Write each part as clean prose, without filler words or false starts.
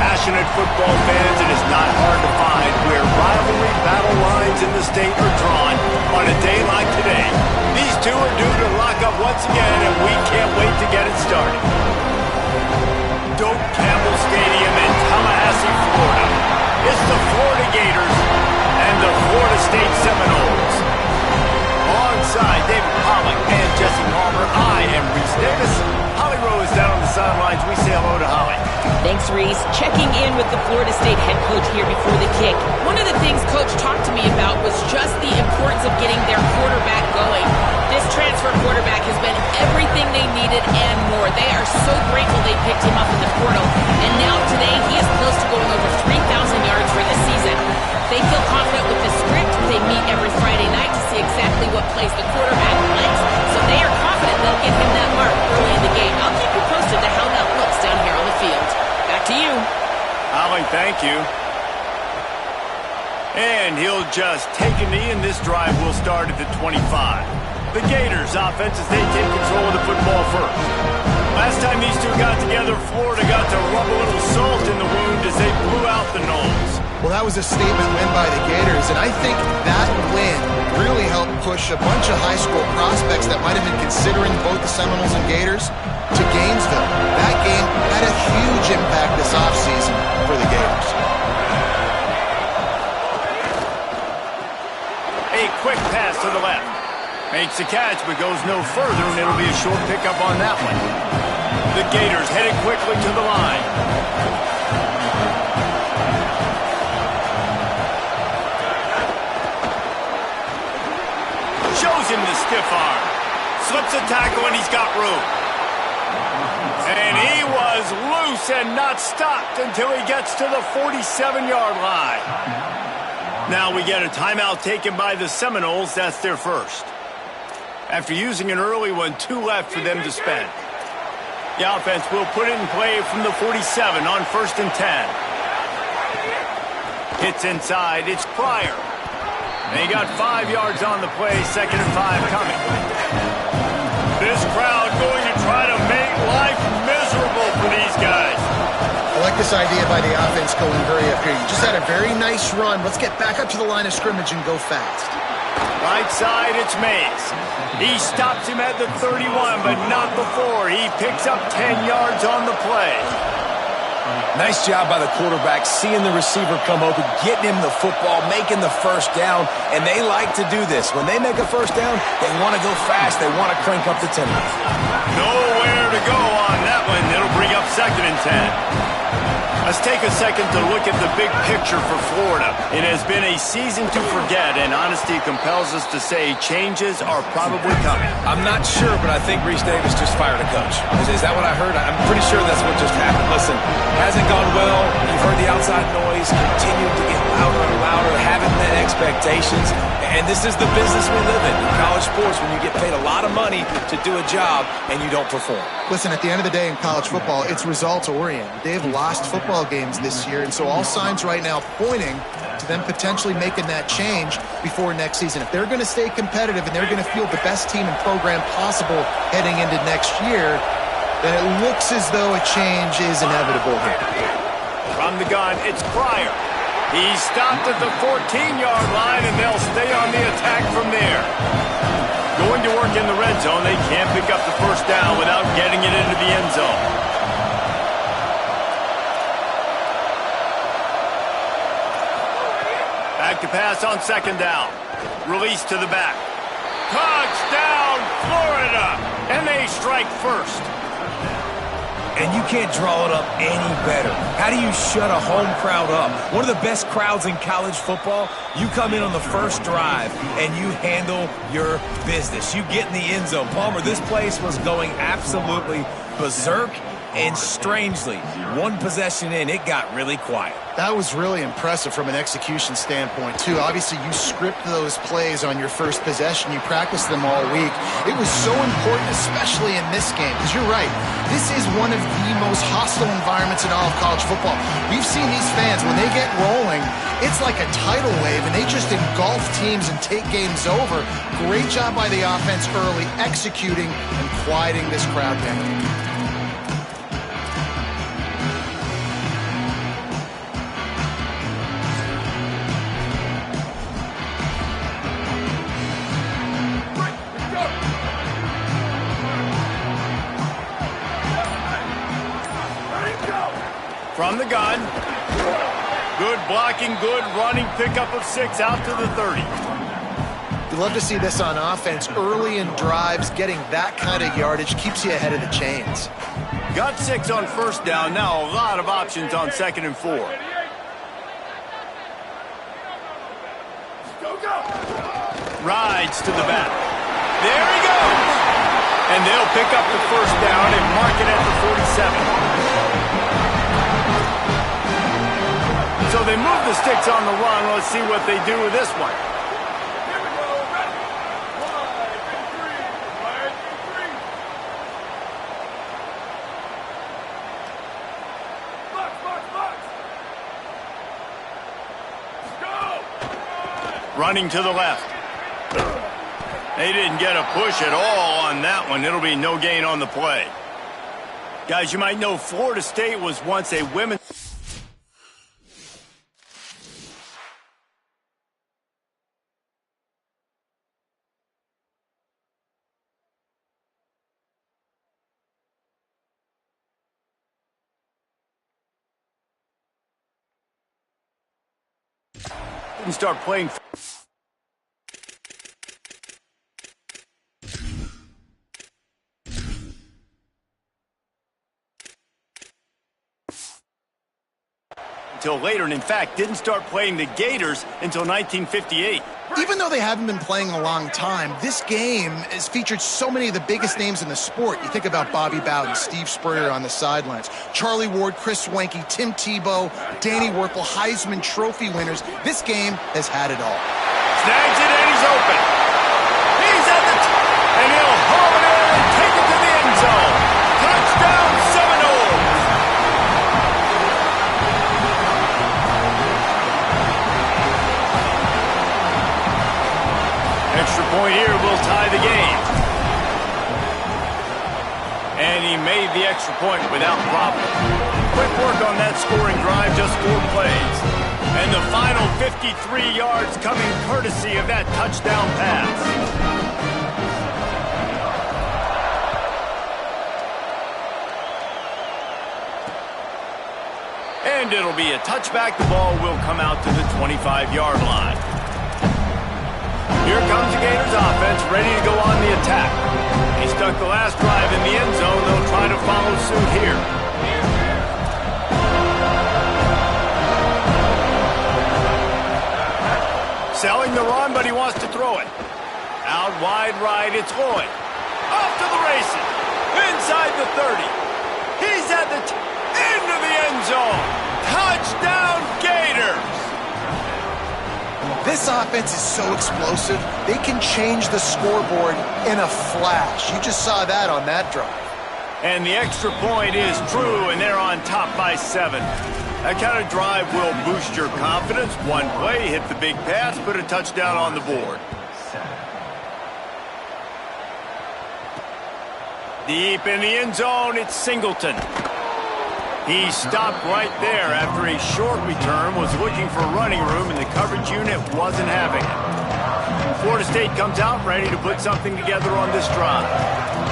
Passionate football fans, it is not hard to find where rivalry battle lines in the state are drawn on a day like today. These two are due to lock up once again, and we can't wait to get it started. Doak Campbell Stadium in Tallahassee, Florida. It's the Florida Gators and the Florida State Seminoles. Alongside David Pollack and Jesse Palmer, I am Reese Davis. Holly Rowe is down on the sidelines. We say hello to Holly. Thanks, Reese. Checking in with the Florida State head coach here before the kick. One of the things Coach talked to me about was just the importance of getting their quarterback going. This transfer quarterback has been everything they needed and more. They are so grateful they picked him up in the portal. And now today, he is close to going over 3,000 yards for this season. They feel confident with the script. They meet every Friday night to see exactly what plays the quarterback likes. So they are confident they'll get him that mark early in the game. I'll keep you posted to how that looks down here on the field. Back to you. Holly, thank you. And he'll just take a knee, and this drive will start at the 25. The Gators offense as they take control of the football first. Last time these two got together, Florida got to rub a little salt in the wound as they blew out the Noles. Well, that was a statement win by the Gators, and I think that win really helped push a bunch of high school prospects that might have been considering both the Seminoles and Gators to Gainesville. That game had a huge impact this offseason for the Gators. A quick pass to the left. Makes the catch, but goes no further, and it'll be a short pickup on that one. The Gators headed quickly to the line. Shows him the stiff arm. Slips a tackle, and he's got room. And he was loose and not stopped until he gets to the 47-yard line. Now we get a timeout taken by the Seminoles. That's their first. After using an early one, 2 left for them to spend. The offense will put it in play from the 47 on 1st and 10. Hits inside. It's Pryor. And he got 5 yards on the play. 2nd and 5 coming. This crowd going to try to make life miserable for these guys. I like this idea by the offense going hurry up here. You just had a very nice run. Let's get back up to the line of scrimmage and go fast. Right side, it's Mays. He stops him at the 31, but not before. He picks up 10 yards on the play. Nice job by the quarterback, seeing the receiver come open, getting him the football, making the first down, and they like to do this. When they make a first down, they want to go fast. They want to crank up the tempo. Nowhere to go on that one. It'll bring up 2nd and 10. Let's take a second to look at the big picture for Florida. It has been a season to forget, and honesty compels us to say changes are probably coming. I'm not sure, but I think Reese Davis just fired a coach. Is that what I heard? I'm pretty sure that's what just happened. Listen, hasn't gone well. You've heard the outside noise, continued to get louder and louder, haven't met expectations. And this is the business we live in college sports, when you get paid a lot of money to do a job and you don't perform. Listen, at the end of the day in college football, it's results-oriented. They've lost football games this year, and so all signs right now pointing to them potentially making that change before next season. If they're going to stay competitive and they're going to field the best team and program possible heading into next year, then it looks as though a change is inevitable here. From the gun, it's Pryor. He's stopped at the 14-yard line, and they'll stay on the attack from there. Going to work in the red zone, they can't pick up the first down without getting it into the end zone. Back to pass on 2nd down. Release to the back. Touchdown, Florida! And they strike first. And you can't draw it up any better. How do you shut a home crowd up? One of the best crowds in college football. You come in on the first drive and you handle your business. You get in the end zone. Palmer, this place was going absolutely berserk. And strangely, one possession in, it got really quiet. That was really impressive from an execution standpoint, too. Obviously, you script those plays on your first possession. You practice them all week. It was so important, especially in this game, because you're right. This is one of the most hostile environments in all of college football. We've seen these fans, when they get rolling, it's like a tidal wave, and they just engulf teams and take games over. Great job by the offense early, executing and quieting this crowd down. From the gun. Good blocking, good running, pickup of 6 out to the 30. You love to see this on offense. Early in drives, getting that kind of yardage keeps you ahead of the chains. Got 6 on first down. Now a lot of options on 2nd and 4. Rides to the back. There he goes. And they'll pick up the first down and mark it at the 47. So they move the sticks on the run. Let's see what they do with this one. Running to the left. They didn't get a push at all on that one. It'll be no gain on the play. Guys, you might know Florida State was once a women's... Didn't start playing... until later, and in fact, didn't start playing the Gators until 1958. Even though they haven't been playing a long time, this game has featured so many of the biggest names in the sport. You think about Bobby Bowden, Steve Spurrier on the sidelines, Charlie Ward, Chris Swanke, Tim Tebow, Danny Werfel, Heisman Trophy winners. This game has had it all. Snags it and he's open. He's at the and he'll haul it in and take it to the end zone. Touchdown, Seminoles. Extra point here will tie the game. And he made the extra point without problem. Quick work on that scoring drive, just 4 plays. And the final 53 yards coming courtesy of that touchdown pass. And it'll be a touchback. The ball will come out to the 25-yard line. Here comes the Gators offense, ready to go on the attack. He stuck the last drive in the end zone. They'll try to follow suit here. Selling the run, but he wants to throw it. Out wide right, it's Lloyd. Off to the races. Inside the 30. He's at the end of the end zone. Touchdown, Gators. This offense is so explosive, they can change the scoreboard in a flash. You just saw that on that drive. And the extra point is true, and they're on top by 7. That kind of drive will boost your confidence. One play, hit the big pass, put a touchdown on the board. Deep in the end zone, it's Singleton. He stopped right there after a short return, was looking for running room, and the coverage unit wasn't having it. Florida State comes out ready to put something together on this drive.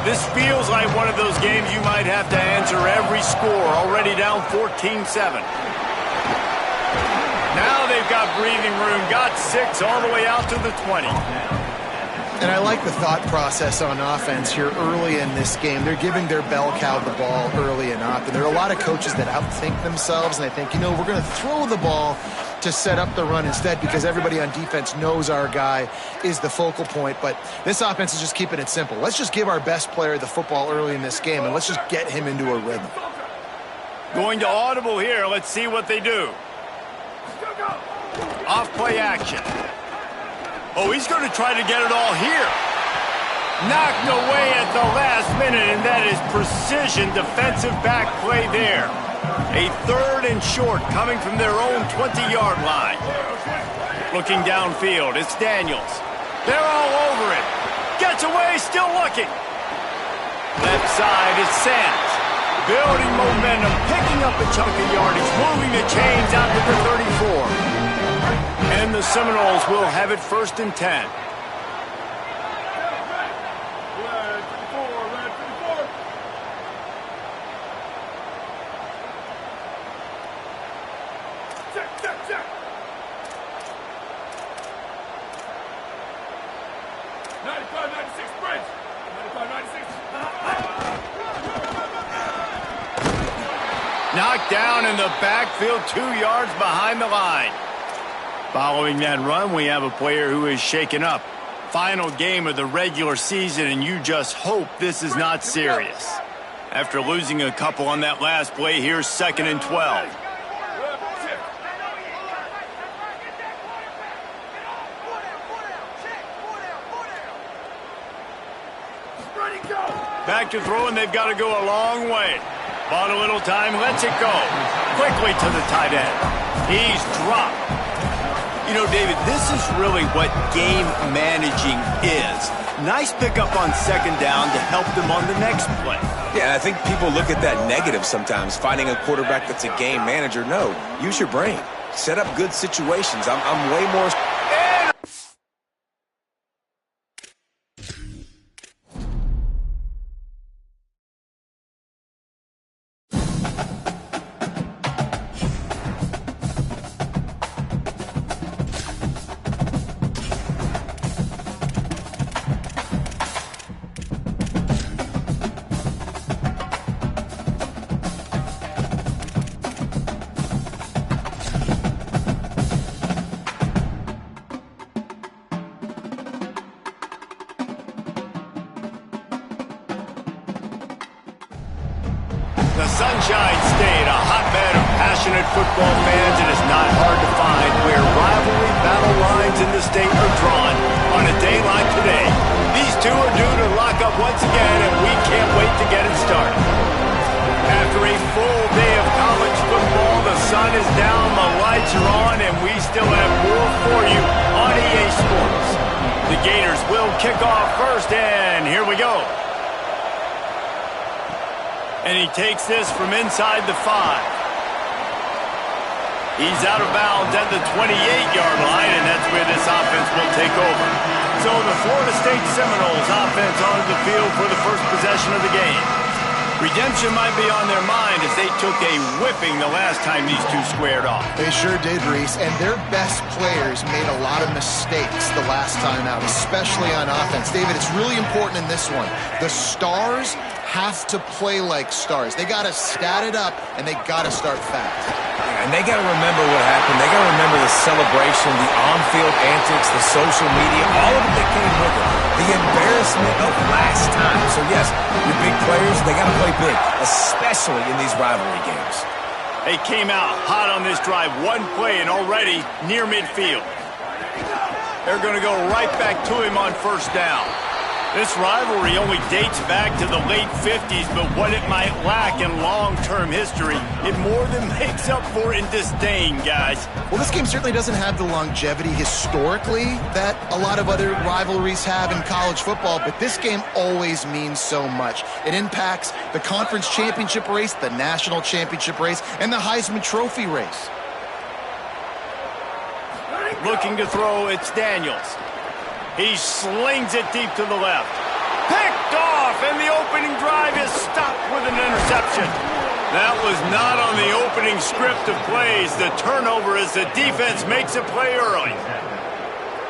This feels like one of those games you might have to answer every score, already down 14-7. Now they've got breathing room, got 6 all the way out to the 20. And I like the thought process on offense here early in this game. They're giving their bell cow the ball early and often. There are a lot of coaches that outthink themselves, and they think, you know, we're going to throw the ball to set up the run instead because everybody on defense knows our guy is the focal point. But this offense is just keeping it simple. Let's just give our best player the football early in this game, and let's just get him into a rhythm. Going to audible here. Let's see what they do. Off play action. Oh, he's going to try to get it all here. Knocked away at the last minute, and that is precision defensive back play there. A 3rd and short coming from their own 20-yard line. Looking downfield, it's Daniels. They're all over it. Gets away, still looking. Left side, it's Sands. Building momentum, picking up a chunk of yardage, moving the chains out to the 34. And the Seminoles will have it 1st and 10. Knocked down in the backfield, 2 yards behind the line. Following that run, we have a player who is shaken up. Final game of the regular season, and you just hope this is not serious. After losing a couple on that last play, here's 2nd and 12. Back to throw, and they've got to go a long way. Bought a little time, lets it go. Quickly to the tight end. He's dropped. You know, David, this is really what game managing is. Nice pickup on 2nd down to help them on the next play. Yeah, I think people look at that negative sometimes, finding a quarterback that's a game manager. No, use your brain. Set up good situations. I'm way more... The Sunshine State, a hotbed of passionate football fans. It is not hard to find where rivalry battle lines in the state are drawn on a day like today. These two are due to lock up once again, and we can't wait to get it started. After a full day of college football, the sun is down, the lights are on, and we still have more for you on EA Sports. The Gators will kick off first, and here we go. And he takes this from inside the 5. He's out of bounds at the 28-yard line, and that's where this offense will take over. So the Florida State Seminoles offense onto the field for the first possession of the game. Redemption might be on their mind as they took a whipping the last time these two squared off. They sure did, Reese, and their best players made a lot of mistakes the last time out, especially on offense. David, it's really important in this one. The stars have to play like stars. They got to stat it up, and they got to start fast. And they got to remember what happened. They got to remember the celebration, the on-field antics, the social media, all of it that came with it. The embarrassment of last time. So, yes, your big players, they got to play big, especially in these rivalry games. They came out hot on this drive. One play and already near midfield. They're going to go right back to him on first down. This rivalry only dates back to the late 50s, but what it might lack in long-term history, it more than makes up for in disdain, guys. Well, this game certainly doesn't have the longevity historically that a lot of other rivalries have in college football, but this game always means so much. It impacts the conference championship race, the national championship race, and the Heisman Trophy race. Looking to throw, it's Daniels. He slings it deep to the left. Picked off, and the opening drive is stopped with an interception. That was not on the opening script of plays. The turnover as the defense makes a play early.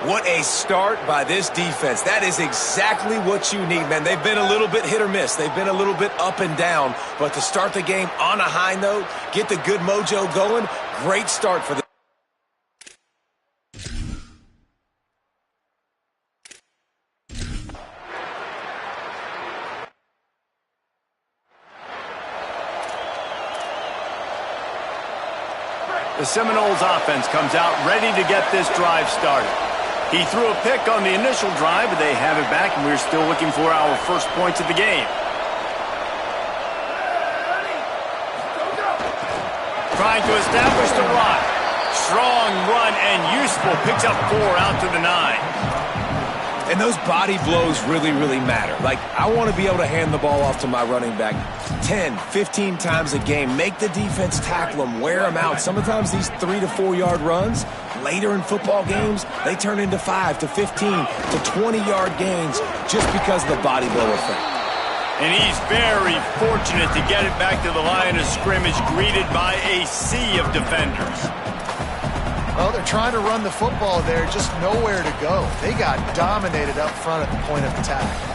What a start by this defense. That is exactly what you need, man. They've been a little bit hit or miss. They've been a little bit up and down. But to start the game on a high note, get the good mojo going, great start for the The Seminoles offense comes out ready to get this drive started. He threw a pick on the initial drive, but they have it back, and we're still looking for our first points of the game. Trying to establish the run. Strong run and useful. Picks up 4 out to the 9. And those body blows really, really matter. Like, I want to be able to hand the ball off to my running back 10, 15 times a game. Make the defense tackle them, wear them out. Sometimes these 3 to 4 yard runs, later in football games, they turn into 5 to 15 to 20-yard gains just because of the body blow effect. And he's very fortunate to get it back to the line of scrimmage, greeted by a sea of defenders. Well, they're trying to run the football there, just nowhere to go. They got dominated up front at the point of attack.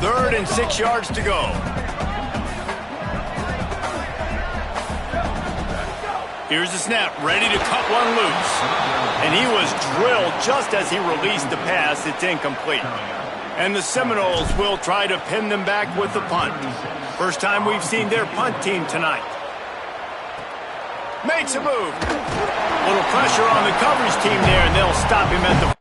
3rd and 6 yards to go. Here's the snap, ready to cut one loose. And he was drilled just as he released the pass. It's incomplete. And the Seminoles will try to pin them back with the punt. First time we've seen their punt team tonight. Makes a move. Little pressure on the coverage team there, and they'll stop him at the...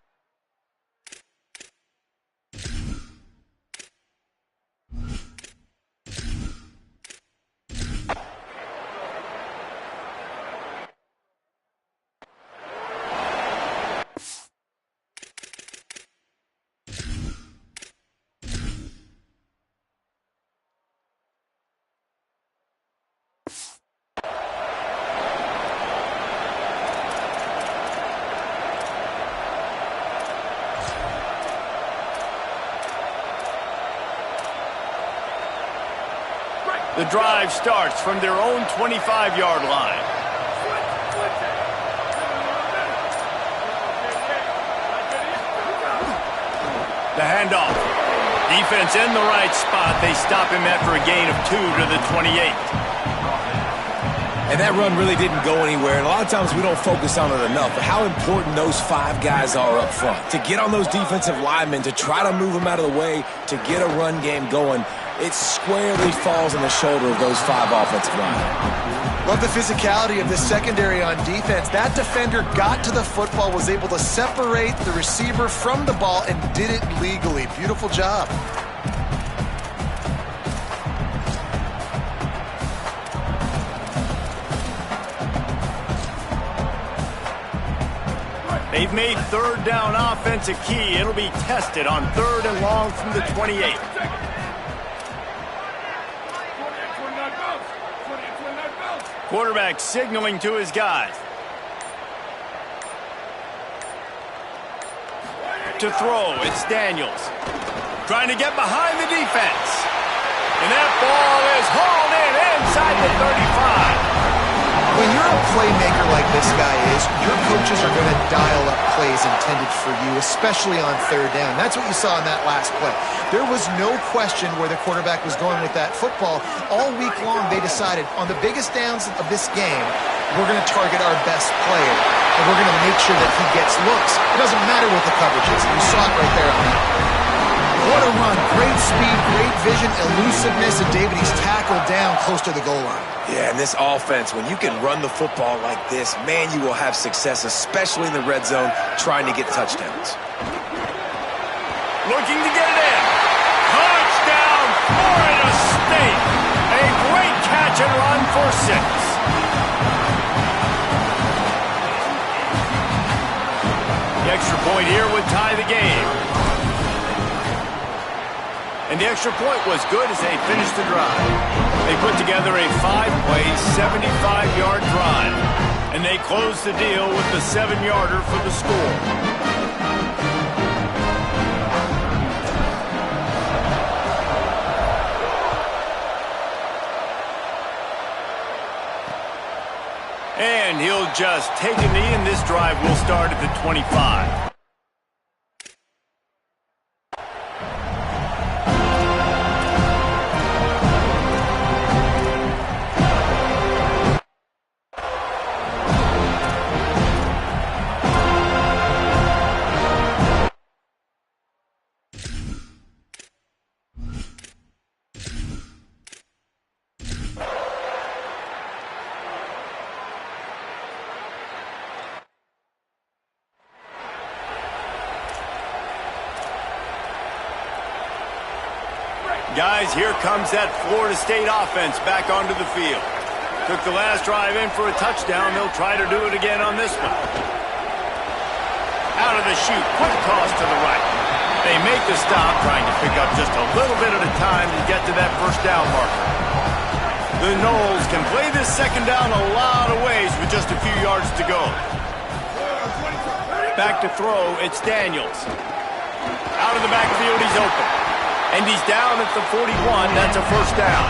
The drive starts from their own 25-yard line. The handoff. Defense in the right spot. They stop him after a gain of 2 to the 28. And that run really didn't go anywhere. And a lot of times we don't focus on it enough, but how important those 5 guys are up front. To get on those defensive linemen, to try to move them out of the way, to get a run game going, it squarely falls on the shoulder of those 5 offensive linemen. Love the physicality of the secondary on defense. That defender got to the football, was able to separate the receiver from the ball, and did it legally. Beautiful job. They've made 3rd down offense a key. It'll be tested on 3rd and long from the 28. Quarterback signaling to his guys. To throw, it's Daniels. Trying to get behind the defense. And that ball is hauled in inside the 35. When you're a playmaker like this guy is, your coaches are going to dial up plays intended for you, especially on 3rd down. That's what you saw in that last play. There was no question where the quarterback was going with that football. All week long, they decided, on the biggest downs of this game, we're going to target our best player, and we're going to make sure that he gets looks. It doesn't matter what the coverage is. You saw it right there on that. What a run. Great speed, great vision, elusiveness, and David, he's tackled down close to the goal line. Yeah, and this offense, when you can run the football like this, man, you will have success, especially in the red zone, trying to get touchdowns. Looking to get it in. Touchdown, Florida State. A great catch and run for 6. The extra point here would tie the game. And the extra point was good as they finished the drive. They put together a 5-play, 75-yard drive. And they closed the deal with the 7-yarder for the score. And he'll just take a knee, and this drive will start at the 25. Guys, here comes that Florida State offense back onto the field. Took the last drive in for a touchdown. They'll try to do it again on this one. Out of the chute, quick toss to the right. They make the stop, trying to pick up just a little bit at a time to get to that first down marker. The Noles can play this second down a lot of ways with just a few yards to go. Back to throw, it's Daniels. Out of the backfield, he's open. And he's down at the 41. That's a first down.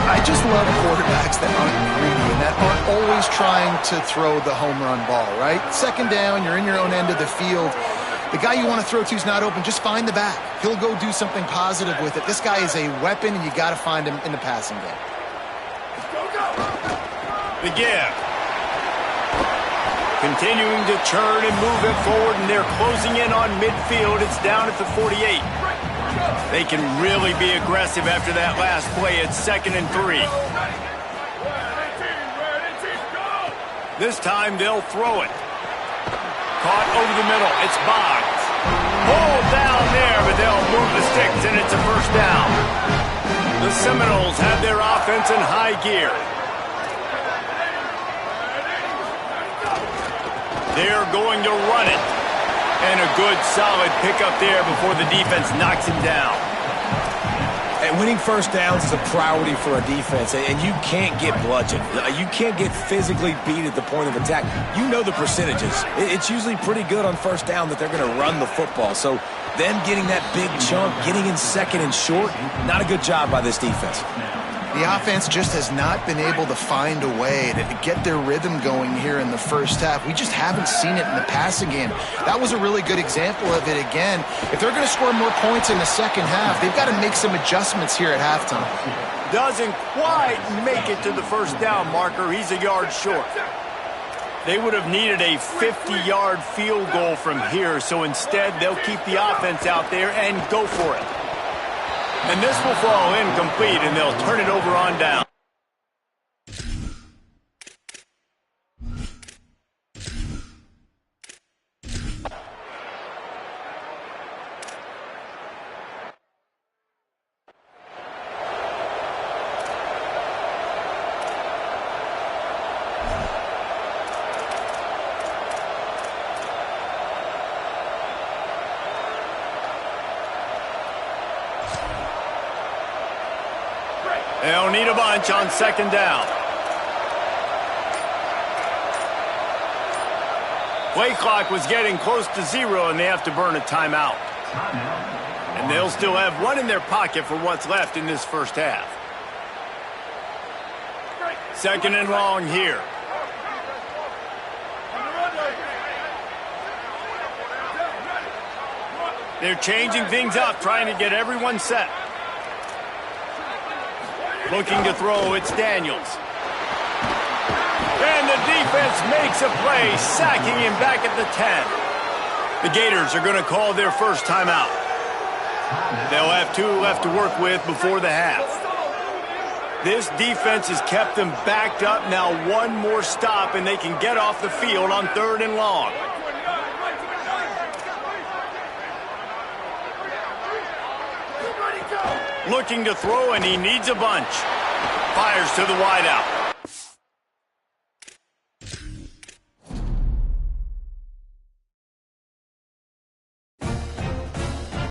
I just love quarterbacks that aren't greedy and that aren't always trying to throw the home run ball, right? Second down, you're in your own end of the field. The guy you want to throw to is not open. Just find the back. He'll go do something positive with it. This guy is a weapon, and you got to find him in the passing game. The give. Continuing to churn and move it forward, and they're closing in on midfield. It's down at the 48. They can really be aggressive after that last play. It's 2nd and 3. This time they'll throw it. Caught over the middle. It's Boggs. Hold down there, but they'll move the sticks, and it's a first down. The Seminoles have their offense in high gear. They're going to run it. And a good, solid pickup there before the defense knocks him down. And winning first downs is a priority for a defense, and you can't get bludgeoned. You can't get physically beat at the point of attack. You know the percentages. It's usually pretty good on first down that they're going to run the football. So them getting that big chunk, getting in 2nd and short, not a good job by this defense. The offense just has not been able to find a way to get their rhythm going here in the first half. We just haven't seen it in the passing game. That was a really good example of it again. If they're going to score more points in the second half, they've got to make some adjustments here at halftime. Doesn't quite make it to the first down marker. He's a yard short. They would have needed a 50-yard field goal from here, so instead they'll keep the offense out there and go for it. And this will fall incomplete, and they'll turn it over on down. They'll need a bunch on 2nd down. Play clock was getting close to 0, and they have to burn a timeout. And they'll still have one in their pocket for what's left in this first half. 2nd and long here. They're changing things up, trying to get everyone set. Looking to throw, it's Daniels. And the defense makes a play, sacking him back at the 10. The Gators are going to call their first timeout. They'll have 2 left to work with before the half. This defense has kept them backed up. Now one more stop, and they can get off the field on 3rd and long. Looking to throw, and he needs a bunch. Fires to the wideout.